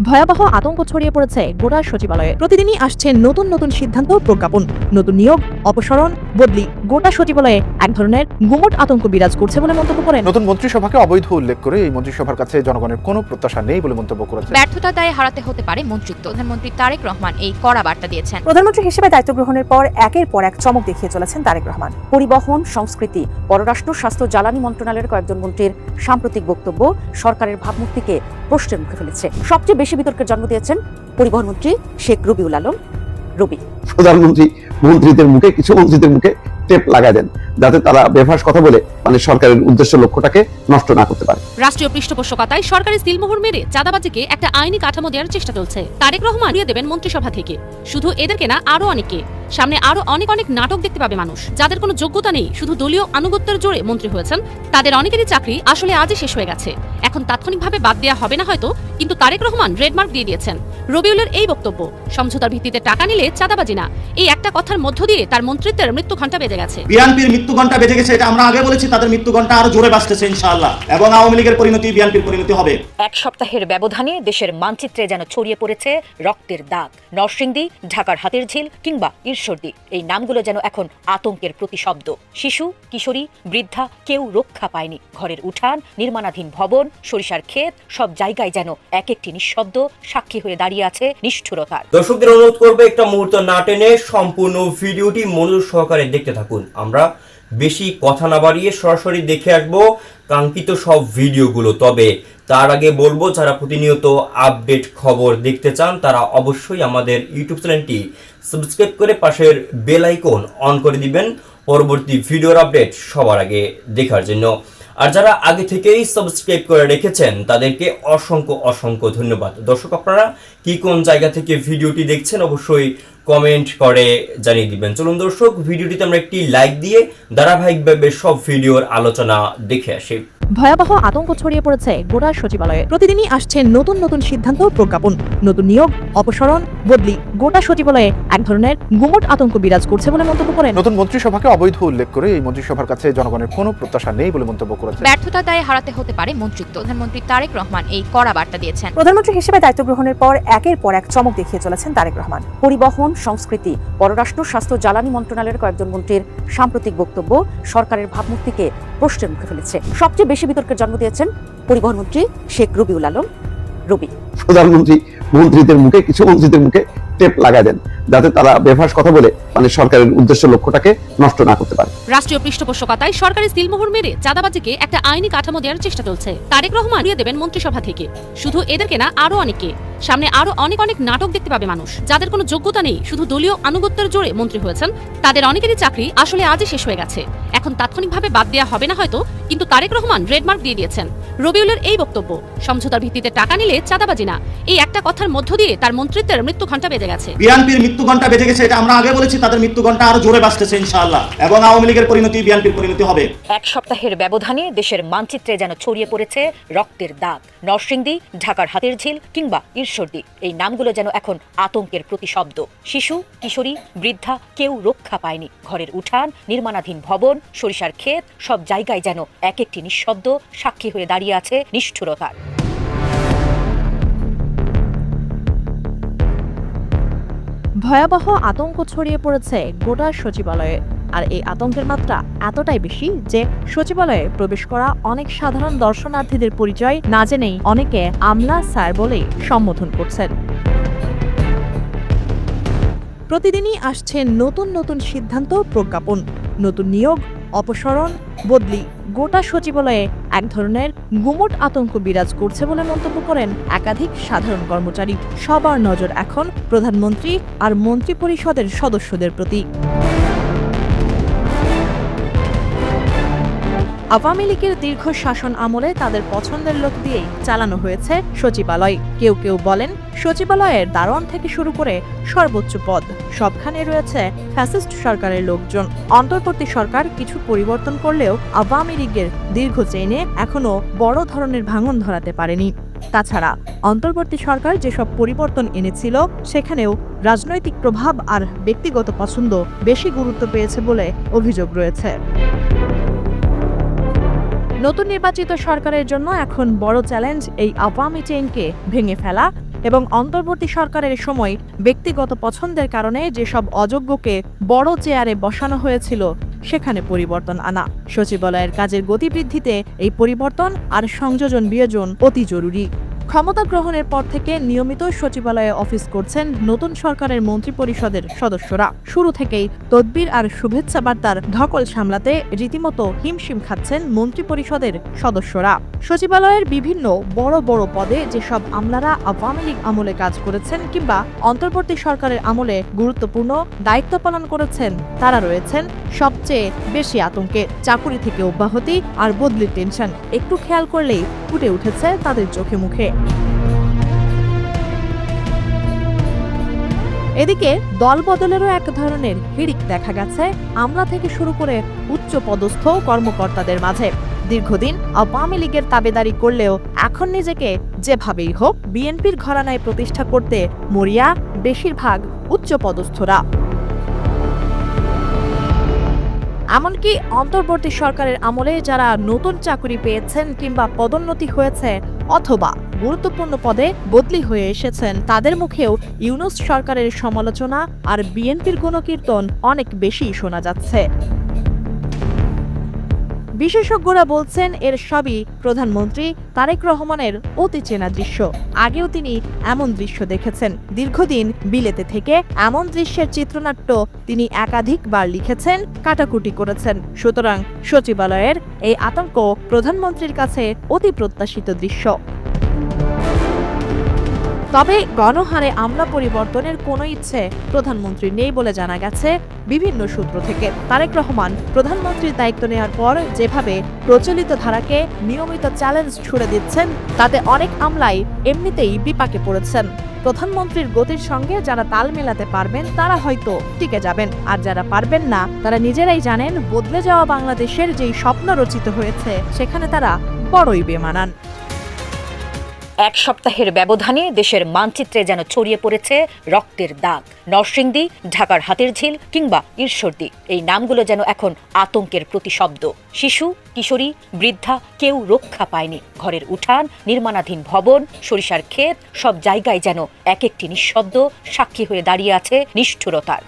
ভয়াবহ আতঙ্ক ছড়িয়ে পড়েছে গোটা সচিবালয়ে। প্রতিদিনই আসছে নতুন নতুন সিদ্ধান্ত, প্রজ্ঞাপন, নতুন নিয়োগ, অপসারণ, বদলি। গোটা সচিবালয়ে এক ধরনের গুমট আতঙ্ক বিরাজ করছে বলে মন্তব্য করেন নতুন মন্ত্রিসভাকে অবৈধ উল্লেখ করে এই মন্ত্রিসভার কাছে জনগণের কোনো প্রত্যাশা নেই বলে মন্তব্য করেছেন। ব্যর্থতার দায়ে হারাতে হতে পারে মন্ত্রিত্ব। প্রধানমন্ত্রী তারেক রহমান এই কড়া বার্তা দিয়েছেন। প্রধানমন্ত্রী হিসেবে দায়িত্ব গ্রহণের পর একের পর এক চমক দেখিয়ে চলেছেন তারেক রহমান। পরিবহন, সংস্কৃতি, পররাষ্ট্র, স্বাস্থ্য, জ্বালানি মন্ত্রণালয়ের কয়েকজন মন্ত্রীর সাম্প্রতিক বক্তব্য সরকারের ভাবমূর্তিকে প্রশ্নের মুখে ফেলেছে। সবচেয়ে বেশি বিতর্কের জন্ম দিয়েছেন পরিবহন মন্ত্রী শেখ রবিউল আলম রবি। প্রধানমন্ত্রী মন্ত্রীদের মুখে, কিছু মন্ত্রীদের মুখে টেপ লাগায় দেন, যাতে তারা বেফাস কথা বলে সরকারের উদ্দেশ্য লক্ষ্যটাকে নষ্ট না করতে পারে। রাষ্ট্রীয় পৃষ্ঠপোষকতায় সরকারি সিলমোহর মেরে চাঁদাবাজিকে একটা আইনি কাঠামো দেওয়ার চেষ্টা চলছে। তারেক রহমান দিয়ে দেবেন মন্ত্রিসভা থেকে। শুধু এদেরকে না, আরো অনেককে। সামনে আরো অনেক অনেক নাটক দেখতে পাবে মানুষ। যাদের কোনো যোগ্যতা নেই, শুধু দলীয় আনুগত্যের জোরে মন্ত্রী হয়েছেন, তাদের অনেকেরই চাকরি আসলে আজই শেষ হয়ে গেছে। এখন তাৎক্ষণিকভাবে বাদ দেওয়া হবে না হয়তো, কিন্তু তারেক রহমান রেডমার্ক দিয়ে দিয়েছেন। রবিউলের এই বক্তব্য, সমঝোতার ভিত্তিতে টাকা নিলে চাঁদাবাজি না, এই একটা কথার মধ্য দিয়ে তার মন্ত্রিত্বের মৃত্যু ঘণ্টা বেজে গেছে। বিএনপির মৃত্যু ঘণ্টা বেজে গেছে, এটা আমরা আগে বলেছি। তাদের মৃত্যু ঘণ্টা আরো জোরে বাজতেছে ইনশাআল্লাহ, এবং আওয়ামী লীগের পরিণতি বিএনপির পরিণতি হবে। এক সপ্তাহের ব্যবধানে দেশের মানচিত্রে যেন ছড়িয়ে পড়েছে রক্তের দাগ। নরসিংদী, ঢাকার হাতিরঝিল কিংবা ঈশ্বরদী, এই নামগুলো যেন এখন আতঙ্কের প্রতিশব্দ। শিশু, কিশোরী, বৃদ্ধা, কেউ রক্ষা পায়নি। ঘরের উঠান, নির্মাণাধীন ভবন, সরিষার ক্ষেত, সব জায়গায় যেন এক একটি নিঃশব্দ সাক্ষী হয়ে দাঁড়িয়ে আছে নিষ্ঠুরতার। দর্শকদের অনুরোধ করবে একটা মুহূর্ত না টেনে সম্পূর্ণ ভিডিওটি মনোযোগ সহকারে দেখতে থাকুন। আমরা বেশি কথা না বাড়িয়ে সরাসরি দেখে আসবো কাঙ্ক্ষিত সব ভিডিওগুলো। তবে তার আগে বলবো, যারা প্রতিনিয়ত আপডেট খবর দেখতে চান তারা অবশ্যই আমাদের ইউটিউব চ্যানেলটি সাবস্ক্রাইব করে পাশের বেল আইকন অন করে দিবেন পরবর্তী ভিডিওর আপডেট সবার আগে দেখার জন্য। আর যারা আগে থেকেই সাবস্ক্রাইব করে রেখেছেন তাদেরকে অসংখ্য অসংখ্য ধন্যবাদ। দর্শক, আপনারা কি কোন জায়গা থেকে ভিডিওটি দেখছেন অবশ্যই কমেন্ট করে জানিয়ে দিবেন। চলুন দর্শক, ভিডিওটিতে আমরা একটি লাইক দিয়ে ধারাবাহিকভাবে সব ভিডিওর আলোচনা দেখে আসি। ভয়াবহ আতঙ্ক ছড়িয়ে পড়েছে গোটা সচিবালয়ে। প্রতিদিনই আসছে নতুন নতুন সিদ্ধান্ত, প্রজ্ঞাপন, নতুন নিয়োগ, অপসারণ, বদলি। গোটা সচিবালয়ে এক ধরনের গুমট আতঙ্ক বিরাজ করছে বলে মন্তব্য করেন। নতুন মন্ত্রিসভাকে অবৈধ উল্লেখ করে এই মন্ত্রিসভার কাছে জনগণের কোনো প্রত্যাশা নেই বলে মন্তব্য করেছেন। ব্যর্থতার দায়ে হারাতে হতে পারে মন্ত্রিত্ব। প্রধানমন্ত্রী তারেক রহমান এই কড়া বার্তা দিয়েছেন। প্রধানমন্ত্রী হিসেবে দায়িত্ব গ্রহণের পর একের পর এক চমক দেখিয়ে চলেছেন তারেক রহমান। পরিবহন, সংস্কৃতি, পররাষ্ট্র, স্বাস্থ্য, জ্বালানি মন্ত্রণালয়ের কয়েকজন মন্ত্রীর সাম্প্রতিক বক্তব্য সরকারের ভাবমূর্তিকে প্রশ্নের মুখে ফেলেছে। সবচেয়ে বেশি বিতর্কের জন্ম দিয়েছেন পরিবহন মন্ত্রী শেখ রবিউল আলম রবি। প্রধানমন্ত্রী মন্ত্রীদের মুখে, কিছু মন্ত্রীদের মুখে টেপ লাগায় দেন, যাতে তারা বেফাস কথা বলে সরকারের উদ্দেশ্য লক্ষ্যটাকে নষ্ট না করতে পারে। রাষ্ট্রীয় পৃষ্ঠপোষকতায় সরকারি সিলমোহর মেরে চাঁদাবাজিকে একটা আইনি কাঠামো দেওয়ার চেষ্টা চলছে। তারেক রহমান দিয়ে দেবেন মন্ত্রিসভা থেকে। শুধু এদেরকে না, আরো অনেককে। সামনে আরো অনেক অনেক নাটক দেখতে পাবে মানুষ। যাদের কোনো যোগ্যতা নেই, শুধু দলীয় আনুগত্যের জোরে মন্ত্রী হয়েছেন, তাদের অনেকেরই চাকরি আসলে আজই শেষ হয়ে গেছে। এখন তাৎক্ষণিকভাবে বাদ দেওয়া হবে না হয়তো, কিন্তু তারেক রহমান রেডমার্ক দিয়ে দিয়েছেন। রবিউলের এই বক্তব্য, সমঝোতার ভিত্তিতে টাকা নিলে চাঁদাবাজি না, এই একটা কথার মধ্য দিয়ে তার মন্ত্রিত্বের মৃত্যু ঘণ্টা বেজে গেছে। বিএনপির মৃত্যু ঘণ্টা বেজে গেছে, এটা আমরা আগে বলেছি। তাদের মৃত্যু ঘণ্টা আরো জোরে বাজতেছে ইনশাআল্লাহ, এবং আওয়ামী লীগের পরিণতি বিএনপির পরিণতি হবে। এক সপ্তাহের ব্যবধানে দেশের মানচিত্রে যেন ছড়িয়ে পড়েছে রক্তের দাগ। নরসিংদী, ঢাকার হাতিরঝিল কিংবা ঈশ্বরদী, এই নামগুলো যেন এখন আতঙ্কের প্রতিশব্দ। শিশু, কিশোরী, বৃদ্ধা, কেউ রক্ষা পায়নি। ঘরের উঠান, নির্মাণাধীন ভবন, সরিষার ক্ষেত, সব জায়গায় যেন এক একটি নিঃশব্দ সাক্ষী হয়ে দাঁড়িয়ে আছে নিষ্ঠুরতার। ভয়াবহ আতঙ্ক ছড়িয়ে পড়েছে গোটা সচিবালয়ে। আর এই আতঙ্কের মাত্রা এতটাই বেশি যে সচিবালয়ে প্রবেশ করা অনেক সাধারণ দর্শনার্থীদের পরিচয় না জেনেই অনেকে আমলা স্যার বলেই সম্বোধন করছেন। প্রতিদিনই আসছে নতুন নতুন সিদ্ধান্ত, প্রজ্ঞাপন, নতুন নিয়োগ, অপসারণ, বদলি। গোটা সচিবালয়ে এক ধরনের গুমট আতঙ্ক বিরাজ করছে বলে মন্তব্য করেন একাধিক সাধারণ কর্মচারী। সবার নজর এখন প্রধানমন্ত্রী আর মন্ত্রিপরিষদের সদস্যদের প্রতি। আওয়ামী লীগের দীর্ঘ শাসন আমলে তাদের পছন্দের লোক দিয়েই চালানো হয়েছে সচিবালয়। কেউ কেউ বলেন সচিবালয়ের দারোয়ান থেকে শুরু করে সর্বোচ্চ পদ সবখানে রয়েছে ফ্যাসিস্ট সরকারের লোকজন। অন্তর্বর্তী সরকার কিছু পরিবর্তন করলেও আওয়ামী লীগের দীর্ঘ চেইনে এখনো বড় ধরনের ভাঙন ধরাতে পারেনি। তাছাড়া অন্তর্বর্তী সরকার যেসব পরিবর্তন এনেছিল সেখানেও রাজনৈতিক প্রভাব আর ব্যক্তিগত পছন্দ বেশি গুরুত্ব পেয়েছে বলে অভিযোগ রয়েছে। নতুন নির্বাচিত সরকারের জন্য এখন বড় চ্যালেঞ্জ এই আওয়ামী চেইনকে ভেঙে ফেলা এবং অন্তর্বর্তী সরকারের সময় ব্যক্তিগত পছন্দের কারণে যেসব অযোগ্যকে বড় চেয়ারে বসানো হয়েছিল সেখানে পরিবর্তন আনা। সচিবালয়ের কাজের গতি বৃদ্ধিতে এই পরিবর্তন আর সংযোজন বিয়োজন অতি জরুরি। ক্ষমতা গ্রহণের পর থেকে নিয়মিত সচিবালয়ে অফিস করছেন নতুন সরকারের মন্ত্রিপরিষদের সদস্যরা। শুরু থেকেই তদবির আর শুভেচ্ছা বার্তার ধকল সামলাতে রীতিমতো হিমশিম খাচ্ছেন মন্ত্রিপরিষদের সদস্যরা। সচিবালয়ের বিভিন্ন বড় বড় পদে যেসব আমলারা আওয়ামী লীগ আমলে কাজ করেছেন কিংবা অন্তর্বর্তী সরকারের আমলে গুরুত্বপূর্ণ দায়িত্ব পালন করেছেন, তারা রয়েছেন সবচেয়ে বেশি আতঙ্কে। চাকুরি থেকে অব্যাহতি আর বদলির টেনশন একটু খেয়াল করলেই ফুটে উঠেছে তাদের চোখে মুখে। এদিকে দল বদলেরও এক ধরনের হিড়িক দেখা গেছে আমলা থেকে শুরু করে উচ্চ পদস্থ কর্মকর্তাদের মাঝে। দীর্ঘদিন আওয়ামী লীগের তাবেদারি করলেও এখন নিজেকে যেভাবেই হোক বিএনপির ঘরানায় প্রতিষ্ঠা করতে মরিয়া বেশিরভাগ উচ্চ পদস্থরা। এমনকি অন্তর্বর্তী সরকারের আমলে যারা নতুন চাকরি পেয়েছেন কিংবা পদোন্নতি হয়েছে অথবা গুরুত্বপূর্ণ পদে বদলি হয়ে এসেছেন, তাদের মুখেও ইউনূস সরকারের সমালোচনা আর বিএনপির গুণকীর্তন অনেক বেশি শোনা যাচ্ছে। বিশেষজ্ঞরা বলছেন এর সবই প্রধানমন্ত্রী তারেক রহমানের অতি চেনা দৃশ্য। আগেও তিনি এমন দৃশ্য দেখেছেন। দীর্ঘদিন বিলেতে থেকে এমন দৃশ্যের চিত্রনাট্য তিনি একাধিকবার লিখেছেন, কাটাকুটি করেছেন। সুতরাং সচিবালয়ের এই আতঙ্ক প্রধানমন্ত্রীর কাছে অতি প্রত্যাশিত দৃশ্য। তবে গণহারে আমলা পরিবর্তনের কোনো ইচ্ছে প্রধানমন্ত্রীর নেই বলে জানা গেছে বিভিন্ন সূত্র থেকে। তারেক রহমান প্রধানমন্ত্রীর দায়িত্ব নেওয়ার পর যেভাবে প্রচলিত ধারাকে নিয়মিত চ্যালেঞ্জ ছুড়ে দিচ্ছেন, তাতে অনেক আমলাই এমনিতেই বিপাকে পড়েছেন। প্রধানমন্ত্রীর গতির সঙ্গে যারা তাল মেলাতে পারবেন তারা হয়তো টিকে যাবেন, আর যারা পারবেন না তারা নিজেরাই জানেন বদলে যাওয়া বাংলাদেশের যেই স্বপ্ন রচিত হয়েছে সেখানে তারা বড়ই বেমানান। এক সপ্তাহের ব্যবধানে দেশের মানচিত্রে যেন ছড়িয়ে পড়েছে রক্তের দাগ। নরসিংদী, ঢাকার হাতিরঝিল কিংবা ঈশ্বরদী, এই নামগুলো যেন এখন আতঙ্কের প্রতিশব্দ। শিশু, কিশোরী, বৃদ্ধা কেউ রক্ষা পায়নি। ঘরের উঠান, নির্মাণাধীন ভবন, সরিষার ক্ষেত, সব জায়গায় যেন এক একটি নিঃশব্দ সাক্ষী হয়ে দাঁড়িয়ে আছে নিষ্ঠুরতার।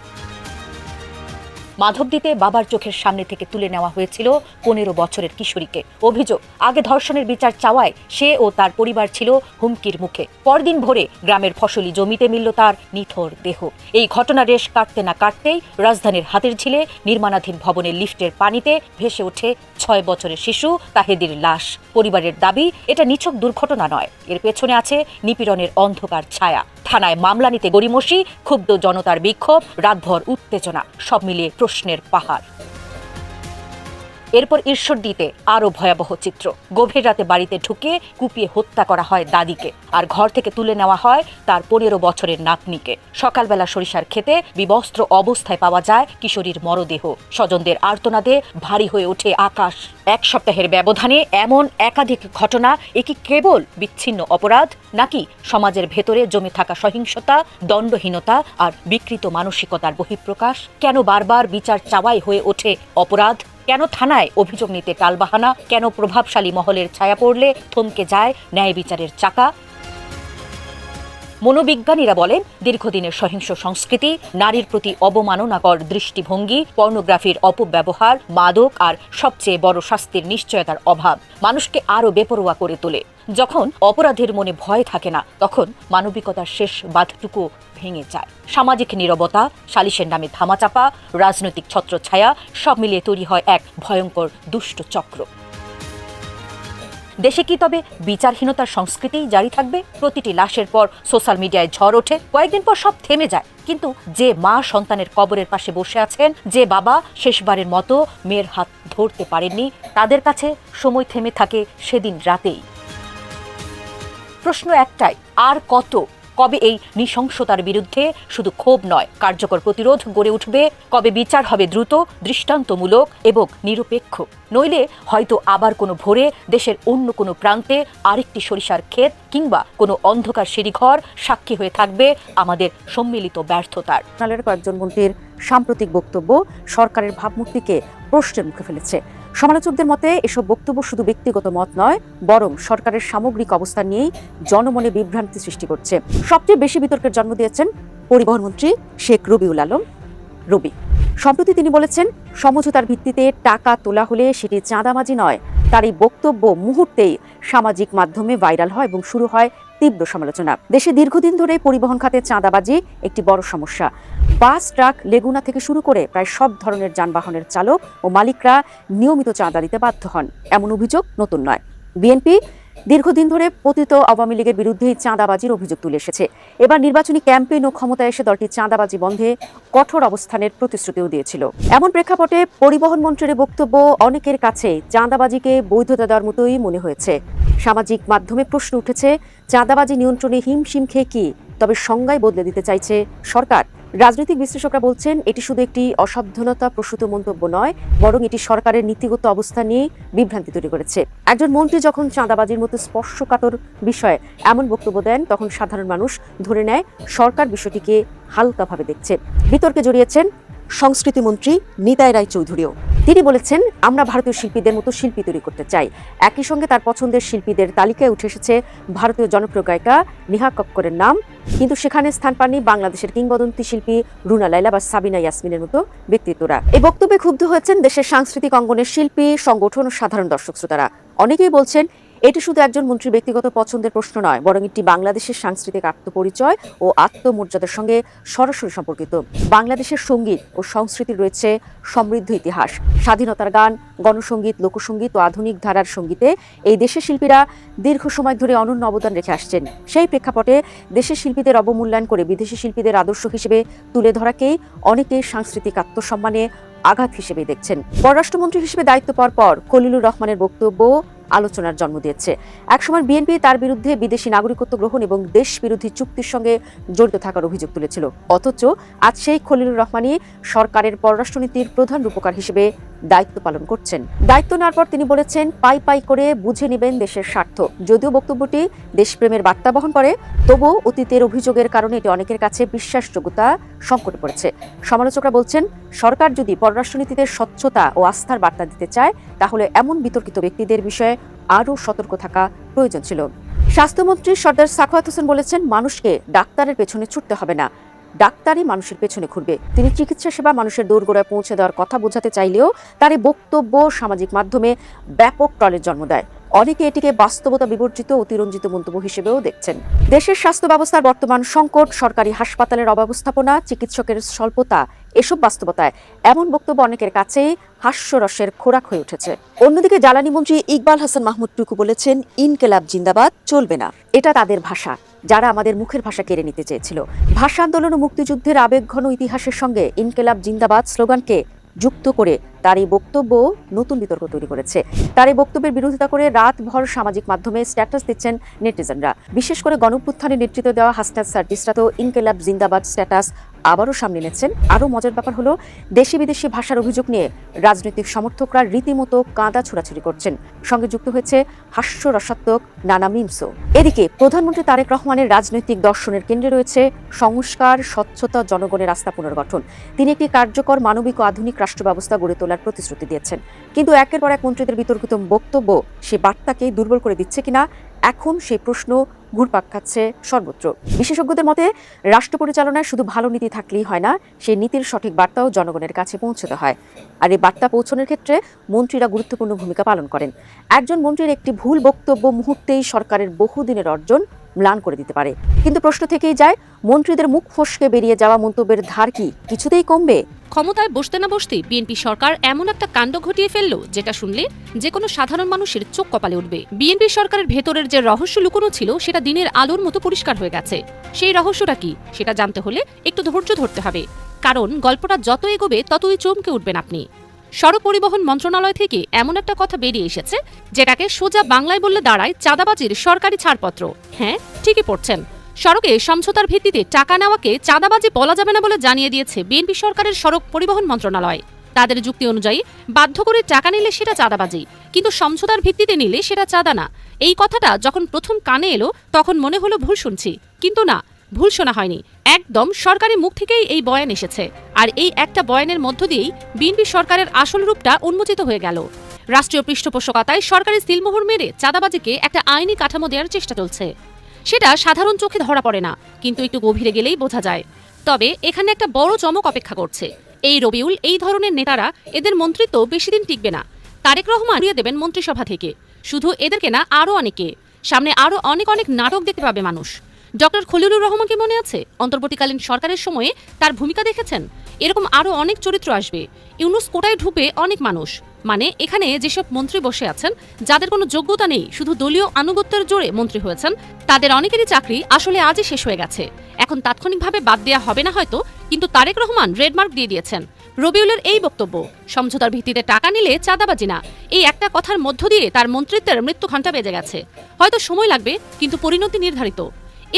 মাধবদীতে বাবার চোখের সামনে থেকে তুলে নেওয়া হয়েছিল 15 বছরের কিশোরীকে। অভিযোগ, আগে ধর্ষণের বিচার চাওয়ায় সে ও তার পরিবার ছিল হুমকির মুখে। পরদিন ভোরে গ্রামের ফসলি জমিতে মিলল তার নিথর দেহ। এই ঘটনা রেশ কাটতে না কাটতেই রাজধানীর হাতিরঝিলে নির্মাণাধীন ভবনের লিফটের পানিতে ভেসে ওঠে 6 বছরের শিশু তাহেদির লাশ। পরিবারের দাবি, এটা নিছক দুর্ঘটনা নয়, এর পেছনে আছে নিপীড়নের অন্ধকার ছায়া। থানায় মামলা নিতে গড়িমসি, ক্ষুব্ধ জনতার বিক্ষোভ, রাতভর উত্তেজনা, সব মিলিয়ে প্রশ্নের পাহাড়। এরপর ঈশ্বরদীতে আরও ভয়াবহ চিত্র। গভীর রাতে বাড়িতে ঢুকে কুপিয়ে হত্যা করা হয় দাদিকে, আর ঘর থেকে তুলে নেওয়া হয় তার 15 বছরের নাতনিকে। সকালবেলা সরিষার ক্ষেতে বিবস্ত্র অবস্থায় পাওয়া যায় কিশোরীর মরদেহ। স্বজনদের আর্তনাদে ভারী হয়ে ওঠে আকাশ। এক সপ্তাহের ব্যবধানে এমন একাধিক ঘটনা, এ কি কেবল বিচ্ছিন্ন অপরাধ, নাকি সমাজের ভেতরে জমে থাকা সহিংসতা, দণ্ডহীনতা আর বিকৃত মানসিকতার বহিঃপ্রকাশ? কেন বারবার বিচার চাওয়াই হয়ে ওঠে অপরাধ? কেন থানায় অভিযোগ নিতে টালবাহানা? কেন প্রভাবশালী মহলের ছায়া পড়লে থমকে যায় ন্যায় বিচারের চাকা? মনোবিজ্ঞানীরা বলেন, দীর্ঘদিনের সহিংস সংস্কৃতি, নারীর প্রতি অবমাননাকর দৃষ্টিভঙ্গি, পর্নোগ্রাফির অপব্যবহার, মাদক আর সবচেয়ে বড় শাস্তির নিশ্চয়তার অভাব মানুষকে আরও বেপরোয়া করে তোলে। যখন অপরাধের মনে ভয় থাকে না, তখন মানবিকতার শেষ বাঁধটুকু ভেঙে যায়। সামাজিক নীরবতা, সালিশের নামে ধামাচাপা, রাজনৈতিক ছত্রছায়া, সব মিলিয়ে তৈরি হয় এক ভয়ঙ্কর দুষ্ট চক্র। দেশে কি তবে বিচারহীনতার সংস্কৃতি জারি থাকবে? প্রতিটি লাশের পর সোশ্যাল মিডিয়ায় ঝড় ওঠে, কয়েকদিন পর সব থেমে যায়। কিন্তু যে মা সন্তানের কবরের পাশে বসে আছেন, যে বাবা শেষবারের মতো মেয়ের হাত ধরতে পারেননি, তাদের কাছে সময় থেমে থাকে সেদিন রাতেই। প্রশ্ন একটাই, আর কত? কবে এই নৃশংসতার বিরুদ্ধে শুধু ক্ষোভ নয়, কার্যকর প্রতিরোধ গড়ে উঠবে? কবে বিচার হবে দ্রুত, দৃষ্টান্তমূলক এবং নিরপেক্ষ? নইলে হয়তো আবার কোনো ভোরে দেশের অন্য কোনো প্রান্তে আরেকটি সরিষার ক্ষেত কিংবা কোনো অন্ধকার সিঁড়িঘর সাক্ষী হয়ে থাকবে আমাদের সম্মিলিত ব্যর্থতার। কয়েকজন মন্ত্রীর সাম্প্রতিক বক্তব্য সরকারের ভাবমূর্তিকে প্রশ্নের মুখে ফেলেছে। সমালোচকদের মতে এসব বক্তব্য শুধু ব্যক্তিগত মত নয়, বরং সরকারের সামগ্রিক অবস্থান নিয়েই জনমনে বিভ্রান্তি সৃষ্টি করছে। সবচেয়ে বেশি বিতর্কের জন্ম দিয়েছেন পরিবহন মন্ত্রী শেখ রবিউল আলম রবি। সম্প্রতি তিনি বলেছেন, সমঝোতার ভিত্তিতে টাকা তোলা হলে সেটি চাঁদাবাজি নয়। তার এই বক্তব্য মুহূর্তেই সামাজিক মাধ্যমে ভাইরাল হয় এবং শুরু হয় তীব্র সমালোচনা। দেশে দীর্ঘদিন ধরে পরিবহন খাতে চাঁদাবাজি একটি বড় সমস্যা। বাস, ট্রাক, লেগুনা থেকে শুরু করে প্রায় সব ধরনের যানবাহনের চালক ও মালিকরা নিয়মিত চাঁদা দিতে বাধ্য হন। এমন অভিযোগ নতুন নয়। বিএনপি দীর্ঘদিন ধরে পতিত আওয়ামী লীগের বিরুদ্ধেই চাঁদাবাজির অভিযোগ তুলে এসেছে। এবার নির্বাচনী ক্যাম্পেইন ও ক্ষমতায় এসে দলটি চাঁদাবাজি বন্ধে কঠোর অবস্থানের প্রতিশ্রুতিও দিয়েছিল। এমন প্রেক্ষাপটে পরিবহন মন্ত্রীর বক্তব্য অনেকের কাছে চাঁদাবাজিকে বৈধতা দেওয়ার মতোই মনে হয়েছে। সামাজিক মাধ্যমে প্রশ্ন উঠেছে, চাঁদাবাজি নিয়ন্ত্রণে হিমশিম খেয়ে কি তবে সংজ্ঞায় বদলে দিতে চাইছে সরকার? রাজনৈতিক বিশ্লেষকরা বলছেন, এটি শুধু একটি অসাবধানতা প্রসূত মন্তব্য নয়, বরং এটি সরকারের নীতিগত অবস্থা নিয়ে বিভ্রান্তি তৈরি করেছে। একজন মন্ত্রী যখন চাঁদাবাজির মতো স্পর্শকাতর বিষয়ে এমন বক্তব্য দেন, তখন সাধারণ মানুষ ধরে নেয় সরকার বিষয়টিকে হালকাভাবে দেখছে। বিতর্কে জড়িয়েছেন সংস্কৃতি মন্ত্রী নিতাই রায় চৌধুরীও। তিনি বলেছেন, আমরা ভারতীয় শিল্পীদের মতো শিল্পী তৈরি করতে চাই। একই সঙ্গে তার পছন্দের শিল্পীদের তালিকায় উঠে এসেছে ভারতীয় জনপ্রিয় গায়িকা নেহা কক্করের নাম, কিন্তু সেখানে স্থান পাননি বাংলাদেশের কিংবদন্তি শিল্পী রুনা লায়লা বা সাবিনা ইয়াসমিনের মতো ব্যক্তিত্বরা। এই বক্তব্যে ক্ষুব্ধ হয়েছেন দেশের সাংস্কৃতিক অঙ্গনের শিল্পী, সংগঠন ও সাধারণ দর্শক শ্রোতারা। অনেকেই বলছেন, এটি শুধু একজন মন্ত্রীর ব্যক্তিগত পছন্দের প্রশ্ন নয়, বরং এটি বাংলাদেশের সাংস্কৃতিক আত্মপরিচয় ও আত্মমর্যাদার সঙ্গে সরাসরি সম্পর্কিত। বাংলাদেশের সঙ্গীত ও সংস্কৃতির রয়েছে সমৃদ্ধ ইতিহাস। স্বাধীনতার গান, গণসঙ্গীত, লোকসঙ্গীত ও আধুনিক ধারার সঙ্গীতে এই দেশের শিল্পীরা দীর্ঘ সময় ধরে অনন্য অবদান রেখে আসছেন। সেই প্রেক্ষাপটে দেশের শিল্পীদের অবমূল্যায়ন করে বিদেশি শিল্পীদের আদর্শ হিসেবে তুলে ধরাকেই অনেকে সাংস্কৃতিক আত্মসম্মানে আঘাত হিসেবে দেখছেন। পররাষ্ট্রমন্ত্রী হিসেবে দায়িত্ব পাওয়ার পর খলিলুর রহমানের বক্তব্য আলোচনার জন্ম দিয়েছে। একসময় বিএনপি তার বিরুদ্ধে বিদেশি নাগরিকত্ব গ্রহণ এবং দেশ বিরোধী চুক্তির সঙ্গে জড়িত থাকার অভিযোগ তুলেছিল। অথচ আজ সেই খলিলুর রহমানই সরকারের পররাষ্ট্রনীতির প্রধান রূপকার হিসেবে দায়িত্ব পালন করছেন। দায়িত্ব নেওয়ার পর তিনি বলেছেন, পাই পাই করে বুঝে নেবেন দেশের স্বার্থ। যদিও বক্তব্যটি দেশপ্রেমের বার্তা বহন করে, তবুও অতীতের অভিযোগের কারণে এটি অনেকের কাছে বিশ্বাসযোগ্যতা সংকটে পড়েছে। সমালোচকরা বলছেন, সরকার যদি পররাষ্ট্রনীতিতে স্বচ্ছতা ও আস্থার বার্তা দিতে চায়, তাহলে এমন বিতর্কিত ব্যক্তিদের বিষয়ে আরও সতর্ক থাকা প্রয়োজন ছিল। স্বাস্থ্যমন্ত্রী সর্দার সাখাওয়াত হোসেন বলেছেন, মানুষকে ডাক্তারের পেছনে ছুটতে হবে না, ডাক্তারই মানুষের পেছনে ঘুরবে। তিনি চিকিৎসা সেবা মানুষের দোরগোড়ায় পৌঁছে দেওয়ার কথা বোঝাতে চাইলেও তার এই বক্তব্য সামাজিক মাধ্যমে ব্যাপক ট্রলের জন্ম দেয়। অনেকে এটিকে বাস্তবতা বিবর্জিত অতিরঞ্জিত মন্তব্য হিসেবেও দেখছেন। দেশের স্বাস্থ্য ব্যবস্থার বর্তমান সংকট, সরকারি হাসপাতালের অব্যবস্থাপনা, চিকিৎসকের স্বল্পতা, এসব বাস্তবতায় এমন বক্তব্য অনেকের কাছেই হাস্যরসের খোরাক হয়ে উঠেছে। অন্যদিকে জ্বালানি মন্ত্রী ইকবাল হাসান মাহমুদ টুকু বলেছেন, ইনকেলাব জিন্দাবাদ চলবে না। এটা তাদের ভাষা, যারা আমাদের মুখের ভাষা কেড়ে নিতে চেয়েছিল। ভাষা আন্দোলন ও মুক্তিযুদ্ধের আবেগঘন ইতিহাসের সঙ্গে ইনকেলাব জিন্দাবাদ স্লোগানকে যুক্ত করে তার এই বক্তব্য নতুন বিতর্ক তৈরি করেছে। তার এই বক্তব্যের বিরোধিতা করে রাতভর সামাজিক মাধ্যমে স্ট্যাটাস দিচ্ছেন নেটিজেনরা। বিশেষ করে গণঅভ্যুত্থানে নেতৃত্ব দেওয়া হাসনাত সার্জিসরা তো ইনকেলাব জিন্দাবাদ স্ট্যাটাস আবারও সামনে এনেছেন। আরও মজার ব্যাপার হলো, দেশি বিদেশি ভাষার অভিযোগ নিয়ে রাজনৈতিক সমর্থকরা রীতিমতো কাঁদা ছোড়াছুড়ি করছেন। সঙ্গে যুক্ত হয়েছে হাস্যরসাত্মক নানা মিমসও। এদিকে প্রধানমন্ত্রী তারেক রহমানের রাজনৈতিক দর্শনের কেন্দ্রে রয়েছে সংস্কার, স্বচ্ছতা, জনগণের আস্থা পুনর্গঠন। তিনি একটি কার্যকর, মানবিক ও আধুনিক রাষ্ট্র ব্যবস্থা গড়ে তোলার প্রতিশ্রুতি দিয়েছেন। কিন্তু একের পর এক মন্ত্রীদের বিতর্কিত বক্তব্য সে বার্তাকে দুর্বল করে দিচ্ছে কিনা, এখন সেই প্রশ্ন ঘুরপাক খাচ্ছে সর্বত্র। বিশেষজ্ঞদের মতে, রাষ্ট্র পরিচালনায় শুধু ভালো নীতি থাকলেই হয় না, সেই নীতির সঠিক বার্তাও জনগণের কাছে পৌঁছতে হয়। আর এই বার্তা পৌঁছানোর ক্ষেত্রে মন্ত্রীরা গুরুত্বপূর্ণ ভূমিকা পালন করেন। একজন মন্ত্রীর একটি ভুল বক্তব্য মুহূর্তেই সরকারের বহুদিনের অর্জন ম্লান করে দিতে পারে। কিন্তু প্রশ্ন থেকেই যায়, মন্ত্রীদের মুখ ফসকে বেরিয়ে যাওয়া মন্তব্যের ধার কি কিছুতেই কমবে? ক্ষমতায় বসতে না বসতেই বিএনপি সরকার এমন একটা কাণ্ড ঘটিয়ে ফেললো, যেটা শুনলে যে কোনো সাধারণ মানুষের চোখ কপালে উঠবে। বিএনপি সরকারের ভেতরের যে রহস্য লুকোনো ছিল, সেটা দিনের আলোর মতো পরিষ্কার হয়ে গেছে। সেই রহস্যটা কি, সেটা জানতে হলে একটু ধৈর্য ধরতে হবে, কারণ গল্পটা যত এগোবে ততই চমকে উঠবেন আপনি। সড়ক পরিবহন মন্ত্রণালয় থেকে এমন একটা কথা বেরিয়ে এসেছে, যেটাকে সোজা বাংলায় বললে দাঁড়ায় চাঁদাবাজির সরকারি ছাড়পত্র। হ্যাঁ, ঠিকই পড়ছেন। সড়কে সমঝোতার ভিত্তিতে টাকা নেওয়াকে চাঁদাবাজি বলা যাবে না বলে জানিয়ে দিয়েছে বিএনপি সরকারের সড়ক পরিবহন মন্ত্রণালয়। তাদের যুক্তি অনুযায়ী বাধ্য করে টাকা নিলে সেটা চাঁদাবাজি, কিন্তু সমঝোতার ভিত্তিতে নিলে সেটা চাঁদা না। এই কথাটা যখন প্রথম কানে এলো, তখন মনে হলো ভুল শুনছি, কিন্তু না, ভুল শোনা হয়নি। একদম সরকারি মুখ থেকেই এই বয়ান এসেছে। আর এই একটা বয়ানের মধ্য দিয়েই বিএনপি সরকারের আসল রূপটা উন্মোচিত হয়ে গেল। রাষ্ট্রীয় পৃষ্ঠপোষকতায় সরকারি সিলমোহর মেরে চাঁদাবাজিকে একটা আইনি কাঠামো দেওয়ার চেষ্টা চলছে। সেটা সাধারণ চোখে ধরা পড়ে না, কিন্তু একটু গভীরে গেলেই বোঝা যায়। তবে এখানে একটা বড় চমক অপেক্ষা করছে। এই রবিউল, এই ধরনের নেতারা, এদের মন্ত্রিত্ব বেশি দিন টিকবে না। তারেক রহমান উড়িয়ে দেবেন মন্ত্রিসভা থেকে। শুধু এদেরকে না, আরও অনেকে। সামনে আরও অনেক নাটক দেখতে পাবে মানুষ। ডক্টর খলিলুর রহমানকে মনে আছে? অন্তর্বর্তীকালীন সরকারের সময়ে তার ভূমিকা দেখেছেন। এরকম আরও অনেক চরিত্র আসবে। ইউনুস কোটায় ঢুকবে অনেক মানুষ। মানে এখানে যেসব মন্ত্রী বসে আছেন, যাদের কোনো যোগ্যতা নেই, শুধু দলীয় আনুগত্যের জোরে মন্ত্রী হয়েছেন, তাদের অনেকেরই চাকরি আসলে আজই শেষ হয়ে গেছে। এখন তাৎক্ষণিকভাবে বাদ দেওয়া হবে না হয়তো, কিন্তু তারেক রহমান রেডমার্ক দিয়ে দিয়েছেন। রবিউলের এই বক্তব্য, সমঝোতার ভিত্তিতে টাকা নিলে চাঁদাবাজি না, এই একটা কথার মধ্য দিয়ে তার মন্ত্রিত্বের মৃত্যু ঘণ্টা বেজে গেছে। হয়তো সময় লাগবে, কিন্তু পরিণতি নির্ধারিত।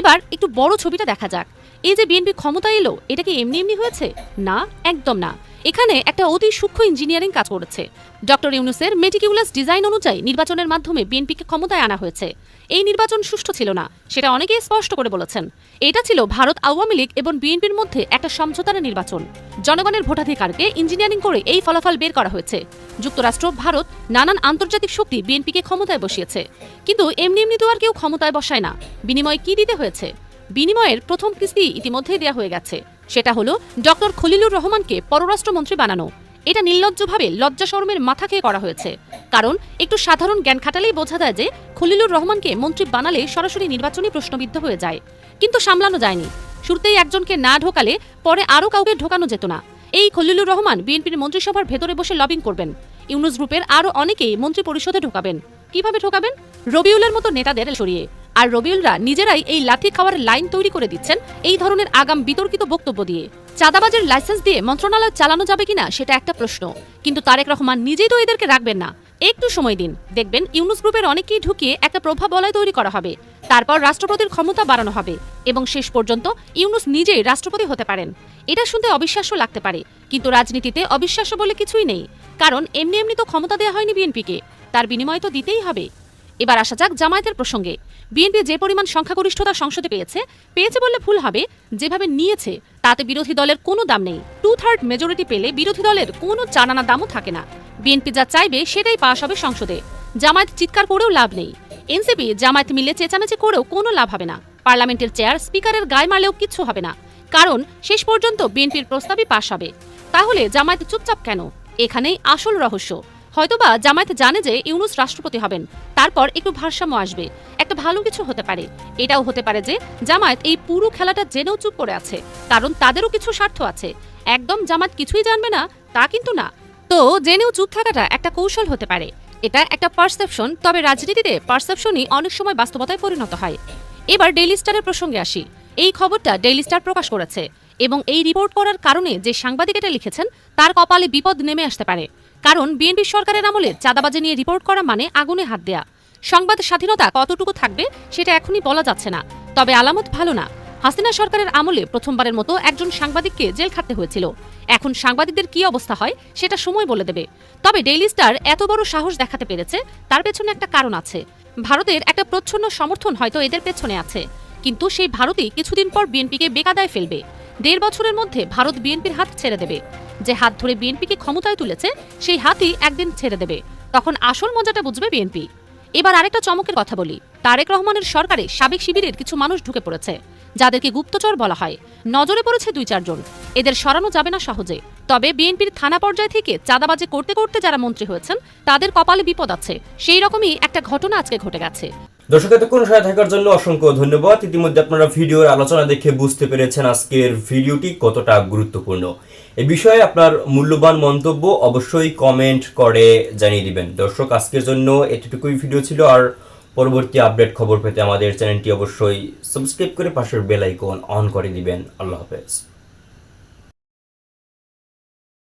এবার একটু বড় ছবিটা দেখা যাক। এই যে বিএনপি ক্ষমতায় এলো, এটা কি এমনি এমনি হয়েছে? না, একদম না। এখানে একটা অতি সূক্ষ্ম ইঞ্জিনিয়ারিং কাজ করেছে। ডক্টর ইউনুসের মেটিকিউলাস ডিজাইন অনুযায়ী নির্বাচনের মাধ্যমে বিএনপিকে ক্ষমতায় আনা হয়েছে। এই নির্বাচন সুষ্ঠু ছিল না, সেটা অনেকেই স্পষ্ট করে বলেছেন। এটা ছিল ভারত আওয়ামী লীগ এবং বিএনপির মধ্যে একটা সমঝোতার নির্বাচন। জনগণের ভোটাধিকারকে ইঞ্জিনিয়ারিং করে এই ফলাফল বের করা হয়েছে। যুক্তরাষ্ট্র, ভারত, নানান আন্তর্জাতিক শক্তি বিএনপিকে ক্ষমতায় বসিয়েছে। কিন্তু এমনি এমনি তো আর কেউ ক্ষমতায় বসায় না। বিনিময়ে কি দিতে হয়েছে? বিনিময়ের প্রথম কিস্তি ইতিমধ্যেই দেওয়া হয়ে গেছে। সেটা হলো ডক্টর খলিলুর রহমানকে পররাষ্ট্রমন্ত্রী বানানো। এটা নির্লজ্জভাবে লজ্জা শরমের মাথা খেয়ে করা হয়েছে। কারণ একটু সাধারণ জ্ঞান খাটালেই বোঝা যায় যে খলিলুর রহমানকে মন্ত্রী বানালে সরাসরি নির্বাচনী প্রশ্নবিদ্ধ হয়ে যায়। কিন্তু সামলানো যায়নি। শুরুতেই একজনকে না ঢোকালে পরে আরও কাউকে ঢোকানো যেত না। এই খলিলুর রহমান বিএনপির মন্ত্রিসভার ভেতরে বসে লবিং করবেন। ইউনুস গ্রুপের আরও অনেকেই মন্ত্রী পরিষদে ঢোকাবেন। কিভাবে ঢোকাবেন? রবিউলের মতো নেতাদের সরিয়ে। আর রবিউলরা নিজেরাই এই লাঠি খাওয়ার লাইন তৈরি করে দিচ্ছেন এই ধরনের আগাম বিতর্কিত বক্তব্য দিয়ে। চাঁদাবাজের লাইসেন্স দিয়ে মন্ত্রণালয় চালানো যাবে কিনা সেটা একটা প্রশ্ন, কিন্তু তারেক রহমান নিজেই তো এদেরকে রাখবেন না। একটু সময় দিন, দেখবেন ইউনুস গ্রুপের অনেকেই ঢুকিয়ে একটা প্রভাব বলয় তৈরি করা হবে। তারপর রাষ্ট্রপতির ক্ষমতা বাড়ানো হবে এবং শেষ পর্যন্ত ইউনুস নিজেই রাষ্ট্রপতি হতে পারেন। এটা শুনতে অবিশ্বাস্য লাগতে পারে, কিন্তু রাজনীতিতে অবিশ্বাস্য বলে কিছুই নেই। কারণ এমনি এমনি তো ক্ষমতা দেওয়া হয়নি বিএনপিকে, তার বিনিময় তো দিতেই হবে। এবার আসা যাক জামায়াতের প্রসঙ্গে। বিএনপি যে পরিমাণ সংখ্যাগরিষ্ঠতা সংসদে পেয়েছে বললে ভুল হবে। যেভাবে নিয়েছে তাতে বিরোধী দলের কোনো দাম নেই। 2/3 মেজরিটি পেলে বিরোধী দলের কোনো জানানা দামও থাকে না। বিএনপি যা চাইবে সেটাই পাশ হবে সংসদে। জামায়াত চিৎকার করেও লাভ নেই। এনসিপি জামায়াত মিলে চেঁচামেচি করেও কোনো লাভ হবে না। পার্লামেন্টের চেয়ার স্পিকারের গায়ে মারলেও কিচ্ছু হবে না, কারণ শেষ পর্যন্ত বিএনপির প্রস্তাবই পাশ হবে। তাহলে জামায়াত চুপচাপ কেন? এখানেই আসল রহস্য। হয়তোবা জামায়াত জানে যে ইউনুস রাষ্ট্রপতি হবেন, তারপর একটু ভারসাম্য আসবে, একটা ভালো কিছু হতে পারে। এটাও হতে পারে যে জামায়াত এই পুরো খেলাটা জেনেও চুপ করে আছে, কারণ তাদেরও কিছু স্বার্থ আছে। একদম জামায়াত কিছুই জানবে না তা কিন্তু না। তো জেনেও চুপ থাকাটা একটা কৌশল হতে পারে। এটা একটা পারসেপশন, তবে রাজনীতিতে পারসেপশনই অনেক সময় বাস্তবতায় পরিণত হয়। এবার ডেইলি স্টারের প্রসঙ্গে আসি। এই খবরটা ডেইলি স্টার প্রকাশ করেছে এবং এই রিপোর্ট করার কারণে যে সাংবাদিক এটা লিখেছেন তার কপালে বিপদ নেমে আসতে পারে। কারণ বিএনপি সরকারের আমলে চাঁদাবাজি নিয়ে রিপোর্ট করা মানে আগুনে হাত দেয়া। সংবাদ স্বাধীনতা কতটুকু থাকবে সেটা এখনই বলা যাচ্ছে না, তবে আলামত ভালো না। হাসিনা সরকারের আমলে প্রথমবারের মতো একজন সাংবাদিককে জেল খাটতে হয়েছিল। এখন সাংবাদিকদের কি অবস্থা হয় সেটা সময় বলে দেবে। তবে ডেইলি স্টার এত বড় সাহস দেখাতে পেরেছে, তার পেছনে একটা কারণ আছে। ভারতের একটা প্রচ্ছন্ন সমর্থন হয়তো এদের পেছনে আছে, কিন্তু সেই ভারতই কিছুদিন পর বিএনপিকে বেকায়দায় ফেলবে। 1.5 বছরের মধ্যে ভারত বিএনপির হাত ছেড়ে দেবে। যে হাত ধরে বিএনপিকে ক্ষমতায় তুলেছে সেই হাতই একদিন ছেড়ে দেবে। তখন আসল মজাটা বুঝবে বিএনপি। এবার আরেকটা চমকের কথা বলি। তারেক রহমানের সরকারে সাবেক শিবিরের কিছু মানুষ ঢুকে পড়েছে, যাদেরকে গুপ্তচর বলা হয়। নজরে পড়েছে 2-4 জন। এদের সরানো যাবে না সহজে। তবে বিএনপির থানা পর্যায় থেকে চাঁদাবাজি করতে করতে যারা মন্ত্রী হয়েছেন তাদের কপালে বিপদ আছে। সেই রকমই একটা ঘটনা আজকে ঘটে গেছে। দর্শক, এতক্ষণ সাথে থাকার জন্য অসংখ্য ধন্যবাদ। ইতিমধ্যে আপনারা ভিডিওর আলোচনা দেখে বুঝতে পেরেছেন আজকের ভিডিওটি কতটা গুরুত্বপূর্ণ। এই বিষয়ে আপনার মূল্যবান মন্তব্য অবশ্যই কমেন্ট করে জানিয়ে দিবেন। দর্শক, আজকের জন্য এতটুকুই ভিডিও ছিল। আর পরবর্তী আপডেট খবর পেতে আমাদের চ্যানেলটি অবশ্যই সাবস্ক্রাইব করে পাশের বেল আইকন অন করে দিবেন। আল্লাহ হাফেজ।